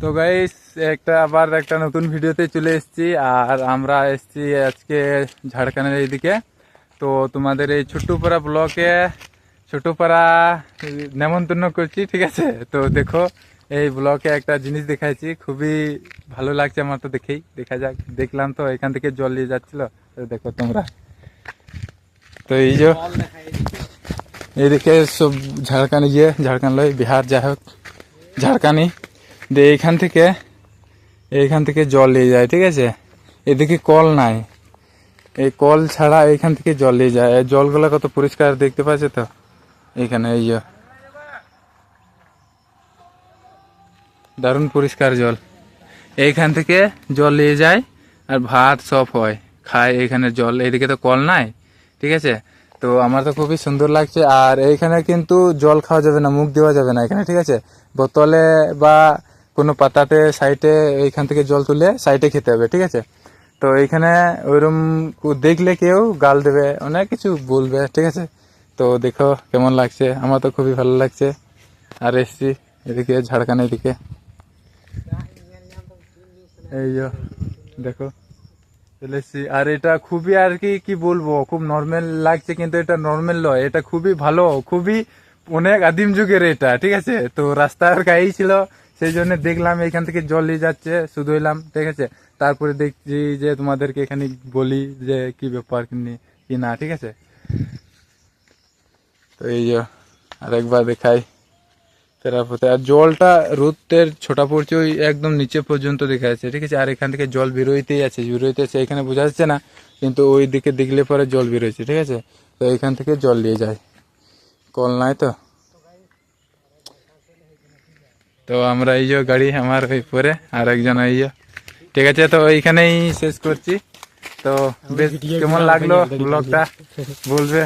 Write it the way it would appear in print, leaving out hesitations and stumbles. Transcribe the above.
তো গাইস আবার একটা নতুন ভিডিওতে চলে এসেছি। আর আমরা এসেছি আজকে ঝাড়খণ্ডের এইদিকে। তো তোমাদের এই ছোট্টপাড়া ব্লকে ছোটপাড়া নেমন্তন্ন করছি, ঠিক আছে? তো দেখো, এই ব্লকে একটা জিনিস দেখাইছি, খুবই ভালো লাগছে আমার। তো দেখা যাক। দেখলাম তো এখান থেকে জল নিয়ে যাচ্ছিল, তো দেখো তোমরা। তো এই যে এইদিকে সব ঝাড়খণ্ড, ঝাড়খণ্ড লয় বিহার, যাই হোক ঝাড়খণ্ডই। এইখান থেকে জল নিয়ে যায়, ঠিক আছে? এদিকে কল নাই, এই কল ছাড়া এইখান থেকে জল নিয়ে যায়। এই জলগুলো কত পরিষ্কার দেখতে পাচ্ছে তো। এইখানে এই যে দারুণ পরিষ্কার জল। এইখান থেকে জল নিয়ে যায় আর ভাত সব হয়, খায় এইখানে জল। এইদিকে তো কল নাই, ঠিক আছে? তো আমার তো খুবই সুন্দর লাগছে। আর এইখানে কিন্তু জল খাওয়া যাবে না, মুখ দেওয়া যাবে না এখানে, ঠিক আছে? বোতলে বা কোনো পাতাতে সাইডে এইখান থেকে জল তুলে সাইডে খেতে হবে, ঠিক আছে? তো এইখানে ওইরকম দেখলে কেউ গাল দেবে, অনেক কিছু বলবে, ঠিক আছে? তো দেখো কেমন লাগছে, আমার তো খুবই ভালো লাগছে। আর এসছি এদিকে ঝাড়খণ্ড এদিকে, এই যে দেখো চলে এসছি। আর এটা খুবই আর কি কি বলবো, খুব নর্মাল লাগছে, কিন্তু এটা নর্মাল নয়, এটা খুবই ভালো, খুবই অনেক আদিম যুগের এটা, ঠিক আছে? তো রাস্তার গায়েই ছিল, সেই জন্য দেখলাম এখান থেকে জল নিয়ে যাচ্ছে, শুধু এলাম, ঠিক আছে? তারপরে দেখছি যে তোমাদেরকে এখানে বলি যে কি ব্যাপার কি না, ঠিক আছে? তো এই যে আরেকবার দেখাই তেরাপথে। আর জলটা রোদের ছোটা পড়ছে, ওই একদম নিচে পর্যন্ত দেখা যাচ্ছে, ঠিক আছে? আর এখান থেকে জল বেরোইতেছে, এখানে বোঝা যাচ্ছে না, কিন্তু ওই দিকে দেখলে পরে জল বেরোচ্ছে, ঠিক আছে? তো এখান থেকে জল নিয়ে যায়, কল নাই তো। তো আমরা এই যে গাড়ি আমার ওই পরে আর একজন এই যে, ঠিক আছে? তো এইখানেই শেষ করছি। তো বেশ কেমন লাগলো ব্লগটা বলবে।